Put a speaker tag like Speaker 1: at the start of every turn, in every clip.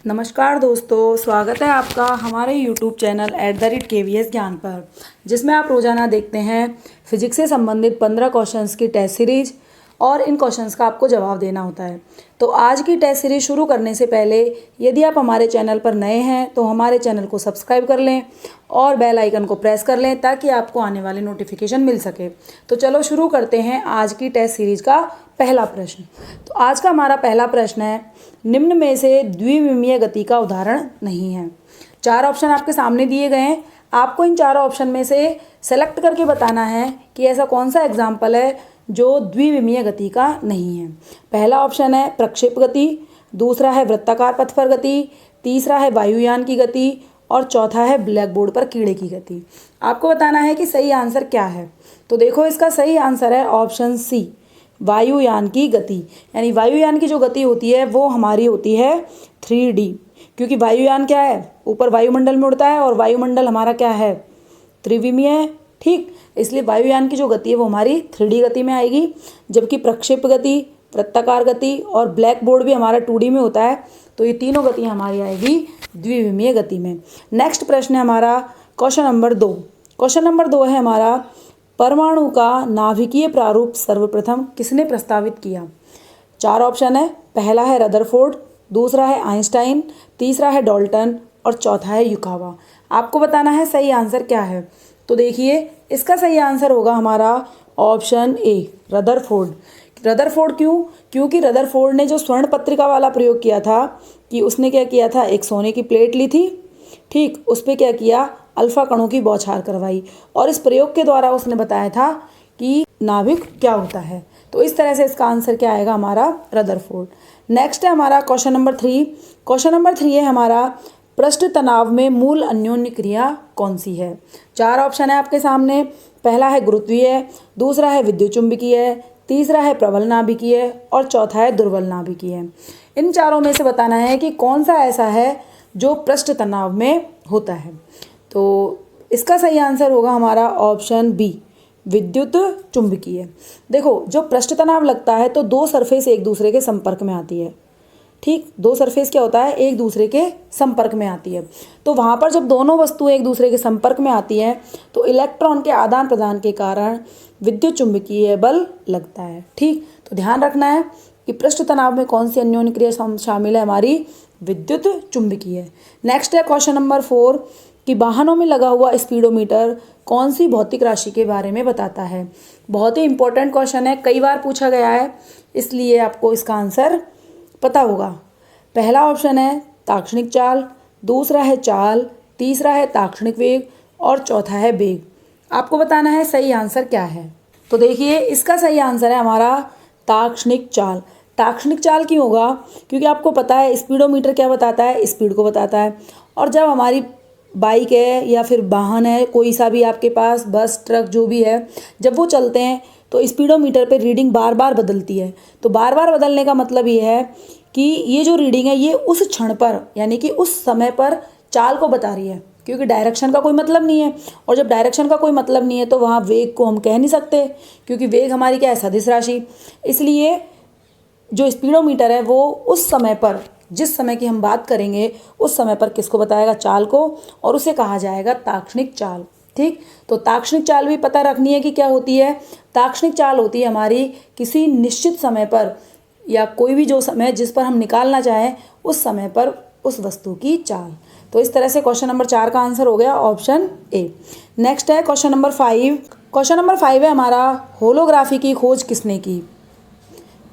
Speaker 1: नमस्कार दोस्तों, स्वागत है आपका हमारे YouTube चैनल @KVS ज्ञान पर, जिसमें आप रोजाना देखते हैं फिजिक्स से संबंधित 15 क्वेश्चंस की टेस्ट सीरीज और इन क्वेश्चंस का आपको जवाब देना होता है। तो आज की टेस्ट सीरीज शुरू करने से पहले यदि आप हमारे चैनल पर नए हैं तो हमारे चैनल को सब्सक्राइब कर लें और बेल आइकन को प्रेस कर लें ताकि आपको आने वाली नोटिफिकेशन मिल सके। तो चलो शुरू करते हैं आज की टेस्ट सीरीज का पहला प्रश्न। तो आज का हमारा पहला प्रश्न है, निम्न में से द्विविमीय गति का उदाहरण नहीं है। 4 ऑप्शन आपके सामने दिए गए हैं, आपको इन चारों ऑप्शन में से सेलेक्ट करके बताना है कि ऐसा कौन सा एग्जाम्पल है जो द्विविमीय गति का नहीं है। पहला ऑप्शन है प्रक्षेप गति, दूसरा है वृत्ताकार पथ पर गति, तीसरा है वायुयान की गति और चौथा है ब्लैक बोर्ड पर कीड़े की गति। आपको बताना है कि सही आंसर क्या है। तो देखो, इसका सही आंसर है ऑप्शन सी, वायुयान की गति। यानी वायुयान की जो गति होती है वो हमारी होती है 3D, क्योंकि वायुयान क्या है, ऊपर वायुमंडल में उड़ता है और वायुमंडल हमारा क्या है, त्रिविमीय है। ठीक, इसलिए वायुयान की जो गति है वो हमारी 3D गति में आएगी, जबकि प्रक्षेप गति, वृत्ताकार गति और ब्लैक बोर्ड भी हमारा 2D में होता है। तो ये तीनों गतियाँ हमारी आएगी द्विविमीय गति में। नेक्स्ट प्रश्न है हमारा क्वेश्चन नंबर 2। क्वेश्चन नंबर 2 है हमारा, परमाणु का नाभिकीय प्रारूप सर्वप्रथम किसने प्रस्तावित किया। 4 ऑप्शन है, पहला है रदरफोर्ड, दूसरा है आइंस्टाइन, तीसरा है डाल्टन और चौथा है युकावा। आपको बताना है सही आंसर क्या है। तो देखिए, इसका सही आंसर होगा हमारा ऑप्शन ए, रदरफोर्ड। रदरफोर्ड क्यों? क्योंकि रदरफोर्ड ने जो स्वर्ण पत्रिका वाला प्रयोग किया था कि उसने क्या किया था, एक सोने की प्लेट ली थी, ठीक, उस पर क्या किया, अल्फा कणों की बौछार करवाई और इस प्रयोग के द्वारा उसने बताया था कि नाभिक क्या होता है। तो इस तरह से इसका आंसर क्या आएगा हमारा, रदरफोर्ड। नेक्स्ट है हमारा क्वेश्चन नंबर 3। क्वेश्चन नंबर 3 है हमारा, पृष्ठ तनाव में मूल अन्योन्य क्रिया कौन सी है। 4 ऑप्शन है आपके सामने, पहला है गुरुत्वीय, दूसरा है विद्युत चुंबकीय, तीसरा है प्रबल नाभिकीय और चौथा है दुर्बल नाभिकीय। इन चारों में से बताना है कि कौन सा ऐसा है जो पृष्ठ तनाव में होता है। तो इसका सही आंसर होगा हमारा ऑप्शन बी, विद्युत चुंबकीय। देखो, जो पृष्ठ तनाव लगता है तो 2 सरफेस एक दूसरे के संपर्क में आती है। ठीक, 2 सरफेस क्या होता है, एक दूसरे के संपर्क में आती है। तो वहाँ पर जब दोनों वस्तुएं एक दूसरे के संपर्क में आती हैं तो इलेक्ट्रॉन के आदान प्रदान के कारण विद्युत चुंबकीय बल लगता है। ठीक, तो ध्यान रखना है कि पृष्ठ तनाव में कौन सी अन्योन्य क्रिया शामिल है, हमारी विद्युत चुंबकीय। नेक्स्ट है क्वेश्चन नंबर 4 कि वाहनों में लगा हुआ स्पीडोमीटर कौन सी भौतिक राशि के बारे में बताता है। बहुत ही इंपॉर्टेंट क्वेश्चन है, कई बार पूछा गया है, इसलिए आपको इसका आंसर पता होगा। पहला ऑप्शन है ताक्षणिक चाल, दूसरा है चाल, तीसरा है ताक्षणिक वेग और चौथा है वेग। आपको बताना है सही आंसर क्या है। तो देखिए, इसका सही आंसर है हमारा ताक्षणिक चाल। ताक्षणिक चाल क्यों होगा? क्योंकि आपको पता है स्पीडोमीटर क्या बताता है, स्पीड को बताता है। और जब हमारी बाइक है या फिर वाहन है, कोई सा भी आपके पास, बस, ट्रक, जो भी है, जब वो चलते हैं तो स्पीडोमीटर पे रीडिंग बार बार बदलती है। तो बार बार बदलने का मतलब ये है कि ये जो रीडिंग है ये उस क्षण पर, यानी कि उस समय पर चाल को बता रही है, क्योंकि डायरेक्शन का कोई मतलब नहीं है। और जब डायरेक्शन का कोई मतलब नहीं है तो वहाँ वेग को हम कह नहीं सकते, क्योंकि वेग हमारी क्या है, सदिश राशि। इसलिए जो स्पीडोमीटर है वो उस समय पर, जिस समय की हम बात करेंगे, उस समय पर किसको बताएगा, चाल को, और उसे कहा जाएगा ताक्षणिक चाल। ठीक, तो ताक्षणिक चाल भी पता रखनी है कि क्या होती है। ताक्षणिक चाल होती है हमारी किसी निश्चित समय पर या कोई भी जो समय जिस पर हम निकालना चाहें उस समय पर उस वस्तु की चाल। तो इस तरह से क्वेश्चन नंबर 4 का आंसर हो गया ऑप्शन ए। नेक्स्ट है क्वेश्चन नंबर 5। क्वेश्चन नंबर 5 है हमारा, होलोग्राफी की खोज किसने की।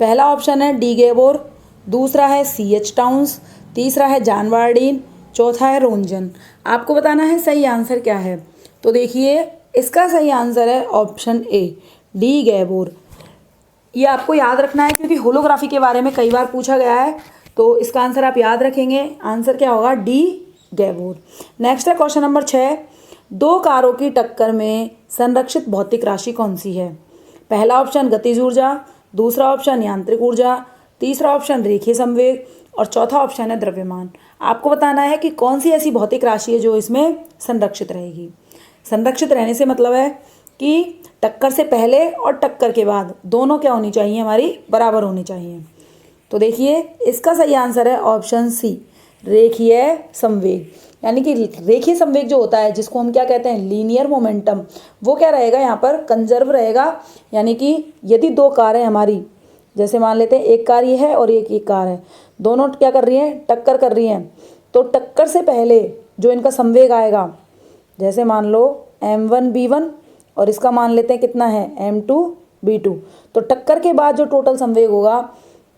Speaker 1: पहला ऑप्शन है डी गेबोर, दूसरा है CH टाउन्स, तीसरा है जॉन बार्डीन, चौथा है रोंजन। आपको बताना है सही आंसर क्या है। तो देखिए, इसका सही आंसर है ऑप्शन ए, डी गेबोर। ये आपको याद रखना है क्योंकि होलोग्राफी के बारे में कई बार पूछा गया है, तो इसका आंसर आप याद रखेंगे। आंसर क्या होगा, डी गेबोर। नेक्स्ट है क्वेश्चन नंबर 6, 2 कारों की टक्कर में संरक्षित भौतिक राशि कौन सी है। पहला ऑप्शन गतिज ऊर्जा, दूसरा ऑप्शन यांत्रिक ऊर्जा, तीसरा ऑप्शन रेखीय संवेग और चौथा ऑप्शन है द्रव्यमान। आपको बताना है कि कौन सी ऐसी भौतिक राशि है जो इसमें संरक्षित रहेगी। संरक्षित रहने से मतलब है कि टक्कर से पहले और टक्कर के बाद दोनों क्या होनी चाहिए, हमारी बराबर होनी चाहिए। तो देखिए, इसका सही आंसर है ऑप्शन सी, रेखीय संवेग, यानी कि रेखीय संवेग जो होता है जिसको हम क्या कहते हैं, लीनियर मोमेंटम, वो क्या रहेगा यहाँ पर, कंजर्व रहेगा। यानी कि यदि दो कार है हमारी, जैसे मान लेते हैं एक कार ये है और एक कार है, दोनों क्या कर रही हैं, टक्कर कर रही हैं, तो टक्कर से पहले जो इनका संवेग आएगा, जैसे मान लो m1v1 और इसका मान लेते हैं कितना है, m2v2, तो टक्कर के बाद जो टोटल संवेग होगा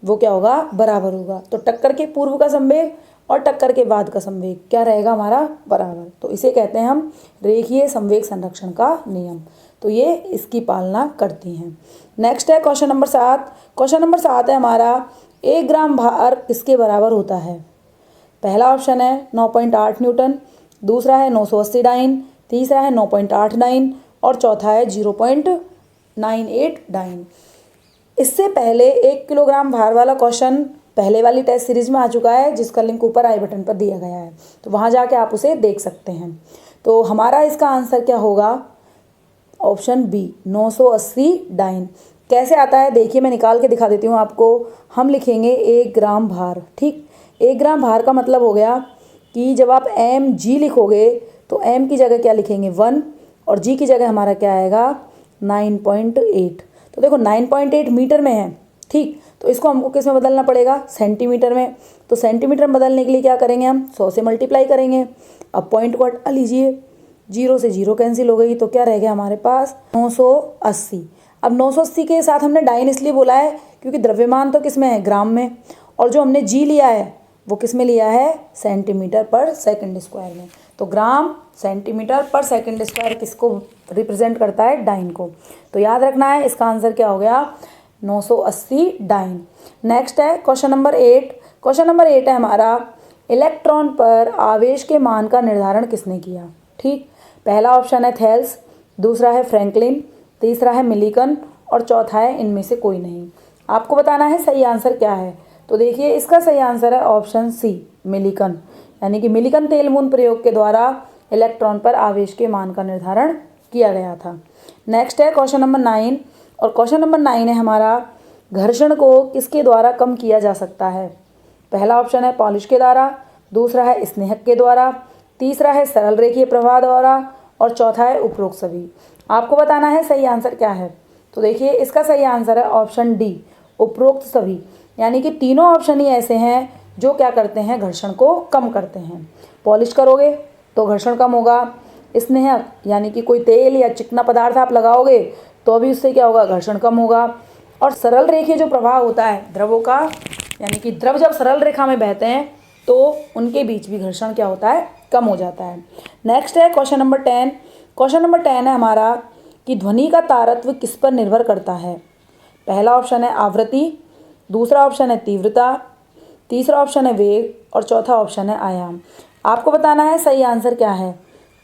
Speaker 1: वो क्या होगा, बराबर होगा। तो टक्कर के पूर्व का संवेग और टक्कर के बाद का संवेग क्या रहेगा हमारा, बराबर। तो इसे कहते हैं हम रेखीय संवेग संरक्षण का नियम। तो ये इसकी पालना करती हैं। नेक्स्ट है क्वेश्चन नंबर 7। क्वेश्चन नंबर 7 है हमारा, 1 ग्राम भार किसके बराबर होता है। पहला ऑप्शन है 9.8 न्यूटन, दूसरा है 980 डाइन, तीसरा है 9.8 डाइन और चौथा है 0.98 डाइन। इससे पहले 1 किलोग्राम भार वाला क्वेश्चन पहले वाली टेस्ट सीरीज में आ चुका है, जिसका लिंक ऊपर आई बटन पर दिया गया है, तो वहाँ जाके आप उसे देख सकते हैं। तो हमारा इसका आंसर क्या होगा, ऑप्शन बी 980 डाइन। कैसे आता है देखिए, मैं निकाल के दिखा देती हूँ आपको। हम लिखेंगे 1 ग्राम भार, ठीक। 1 ग्राम भार का मतलब हो गया कि जब आप mg लिखोगे तो m की जगह क्या लिखेंगे 1 और g की जगह हमारा क्या आएगा 9.8। तो देखो 9.8 मीटर में है, ठीक। तो इसको हमको किस में बदलना पड़ेगा, सेंटीमीटर में। तो सेंटीमीटर में बदलने के लिए क्या करेंगे, हम 100 से मल्टीप्लाई करेंगे। अब पॉइंट को हटा लीजिए, 0 से 0 कैंसिल हो गई, तो क्या रह गया हमारे पास 980। अब 980 के साथ हमने डाइन इसलिए बोला है क्योंकि द्रव्यमान तो किस में है, ग्राम में, और जो हमने जी लिया है वो किस में लिया है, सेंटीमीटर पर सेकंड स्क्वायर में। तो ग्राम सेंटीमीटर पर सेकंड स्क्वायर किसको रिप्रेजेंट करता है, डाइन को। तो याद रखना है, इसका आंसर क्या हो गया 980 डाइन। नेक्स्ट है क्वेश्चन नंबर 8। क्वेश्चन नंबर 8 है हमारा, इलेक्ट्रॉन पर आवेश के मान का निर्धारण किसने किया, ठीक। पहला ऑप्शन है थेल्स, दूसरा है फ्रैंकलिन, तीसरा है मिलिकन और चौथा है इनमें से कोई नहीं। आपको बताना है सही आंसर क्या है। तो देखिए इसका सही आंसर है ऑप्शन सी मिलिकन, यानी कि मिलिकन तेल बूंद प्रयोग के द्वारा इलेक्ट्रॉन पर आवेश के मान का निर्धारण किया गया था। नेक्स्ट है क्वेश्चन नंबर 9 और क्वेश्चन नंबर 9 है हमारा, घर्षण को किसके द्वारा कम किया जा सकता है। पहला ऑप्शन है पॉलिश के द्वारा, दूसरा है स्नेहक के द्वारा, तीसरा है सरल रेखीय प्रवाह द्वारा और चौथा है उपरोक्त सभी। आपको बताना है सही आंसर क्या है। तो देखिए इसका सही आंसर है ऑप्शन डी उपरोक्त सभी, यानी कि तीनों ऑप्शन ही ऐसे हैं जो क्या करते हैं, घर्षण को कम करते हैं। पॉलिश करोगे तो घर्षण कम होगा, स्नेहक यानी कि कोई तेल या चिकना पदार्थ आप लगाओगे तो अभी उससे क्या होगा, घर्षण कम होगा, और सरल रेखीय जो प्रवाह होता है द्रवों का, यानी कि द्रव जब सरल रेखा में बहते हैं तो उनके बीच भी घर्षण क्या होता है, कम हो जाता है। नेक्स्ट है क्वेश्चन नंबर 10। क्वेश्चन नंबर 10 है हमारा कि ध्वनि का तारत्व किस पर निर्भर करता है। पहला ऑप्शन है आवृत्ति, दूसरा ऑप्शन है तीव्रता, तीसरा ऑप्शन है वेग और चौथा ऑप्शन है आयाम। आपको बताना है सही आंसर क्या है।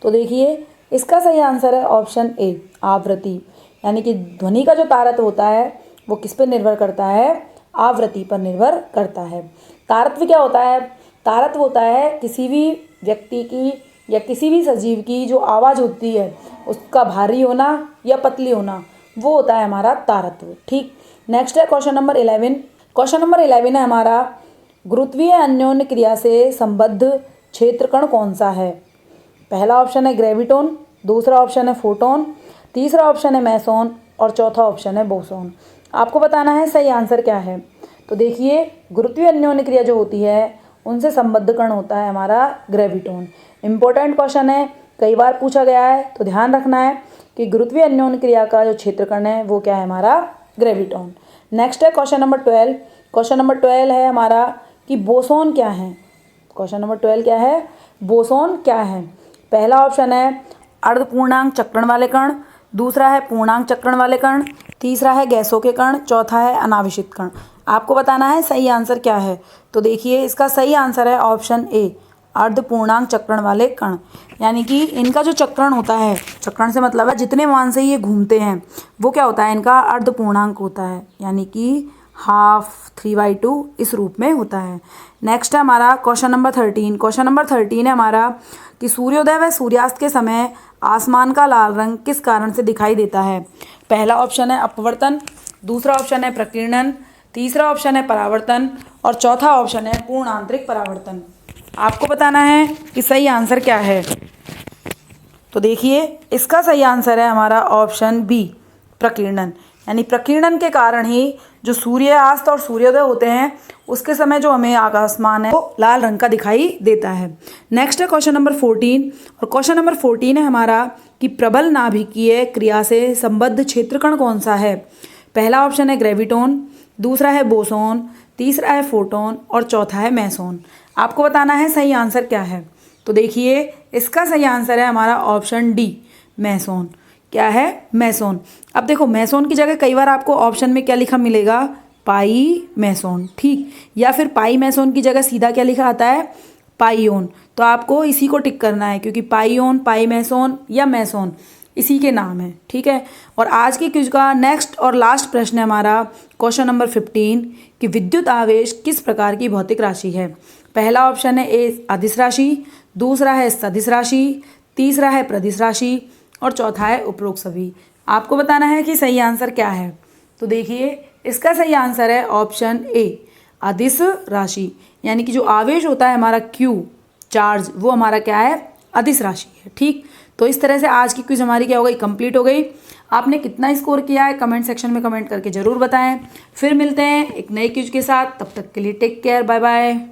Speaker 1: तो देखिए इसका सही आंसर है ऑप्शन ए आवृत्ति, यानी कि ध्वनि का जो तारत्व होता है वो किस पर निर्भर करता है, आवृत्ति पर निर्भर करता है। तारत्व क्या होता है, तारत्व होता है किसी भी व्यक्ति की या किसी भी सजीव की जो आवाज़ होती है उसका भारी होना या पतली होना, वो होता है हमारा तारत्व, ठीक। नेक्स्ट है क्वेश्चन नंबर 11। क्वेश्चन नंबर 11 है हमारा, गुरुत्वीय अन्योन्य क्रिया से संबद्ध क्षेत्रकण कौन सा है। पहला ऑप्शन है ग्रेविटोन, दूसरा ऑप्शन है फोटोन, तीसरा ऑप्शन है मैसोन और चौथा ऑप्शन है बोसोन। आपको बताना है सही आंसर क्या है। तो देखिए गुरुत्वीय अन्योन्य क्रिया जो होती है उनसे संबद्ध कण होता है हमारा ग्रेविटोन। इम्पोर्टेंट क्वेश्चन है, कई बार पूछा गया है, तो ध्यान रखना है कि गुरुत्वीय अन्योन्य क्रिया का जो क्षेत्रकण है वो क्या है, हमारा ग्रेविटोन। नेक्स्ट है क्वेश्चन नंबर 12। क्वेश्चन नंबर 12 है हमारा कि बोसोन क्या है। क्वेश्चन नंबर 12 क्या है, बोसोन क्या है। पहला ऑप्शन है अर्धपूर्णांक चक्रण वाले कण, दूसरा है पूर्णांक चक्रण वाले कण, तीसरा है गैसों के कण, चौथा है अनाविशित कण। आपको बताना है सही आंसर क्या है। तो देखिए इसका सही आंसर है ऑप्शन ए अर्धपूर्णांक चक्रण वाले कण, यानी कि इनका जो चक्रण होता है, चक्रण से मतलब है जितने मान से ये घूमते हैं वो क्या होता है, इनका अर्धपूर्णांक होता है, यानी कि हाफ 3/2 इस रूप में होता है। नेक्स्ट है हमारा क्वेश्चन नंबर 13। क्वेश्चन नंबर 13 है हमारा कि सूर्योदय व सूर्यास्त के समय आसमान का लाल रंग किस कारण से दिखाई देता है। पहला ऑप्शन है अपवर्तन, दूसरा ऑप्शन है प्रकीर्णन, तीसरा ऑप्शन है परावर्तन और चौथा ऑप्शन है पूर्ण आंतरिक परावर्तन। आपको बताना है कि सही आंसर क्या है। तो देखिए इसका सही आंसर है हमारा ऑप्शन बी, प्रकीर्णन। यानी प्रकीर्णन के कारण ही जो सूर्यास्त और सूर्योदय होते हैं उसके समय जो हमें आसमान है वो लाल रंग का दिखाई देता है। नेक्स्ट है क्वेश्चन नंबर 14, और क्वेश्चन नंबर 14 है हमारा कि प्रबल नाभिकीय क्रिया से संबद्ध क्षेत्रकण कौन सा है। पहला ऑप्शन है ग्रेविटोन, दूसरा है बोसोन, तीसरा है फोटोन और चौथा है मेसोन। आपको बताना है सही आंसर क्या है। तो देखिए इसका सही आंसर है हमारा ऑप्शन डी, मेसोन। क्या है? मेसोन। अब देखो मेसोन की जगह कई बार आपको ऑप्शन में क्या लिखा मिलेगा, पाई मेसोन, ठीक, या फिर पाई मेसोन की जगह सीधा क्या लिखा आता है, पाईओन। तो आपको इसी को टिक करना है क्योंकि पाईओन, पाई मेसोन या मेसोन इसी के नाम है, ठीक है। और आज की क्विज का नेक्स्ट और लास्ट प्रश्न है हमारा क्वेश्चन नंबर 15 कि विद्युत आवेश किस प्रकार की भौतिक राशि है। पहला ऑप्शन है ए अदिश राशि, दूसरा है सदिश राशि, तीसरा है प्रदिश राशि और चौथा है उपरोक्त सभी। आपको बताना है कि सही आंसर क्या है। तो देखिए इसका सही आंसर है ऑप्शन ए, अदिश राशि। यानी कि जो आवेश होता है हमारा क्यू चार्ज, वो हमारा क्या है, अदिश राशि है, ठीक। तो इस तरह से आज की क्विज हमारी क्या हो गई, कंप्लीट हो गई। आपने कितना स्कोर किया है कमेंट सेक्शन में कमेंट करके ज़रूर बताएं। फिर मिलते हैं एक नई क्विज के साथ, तब तक के लिए टेक केयर, बाय बाय।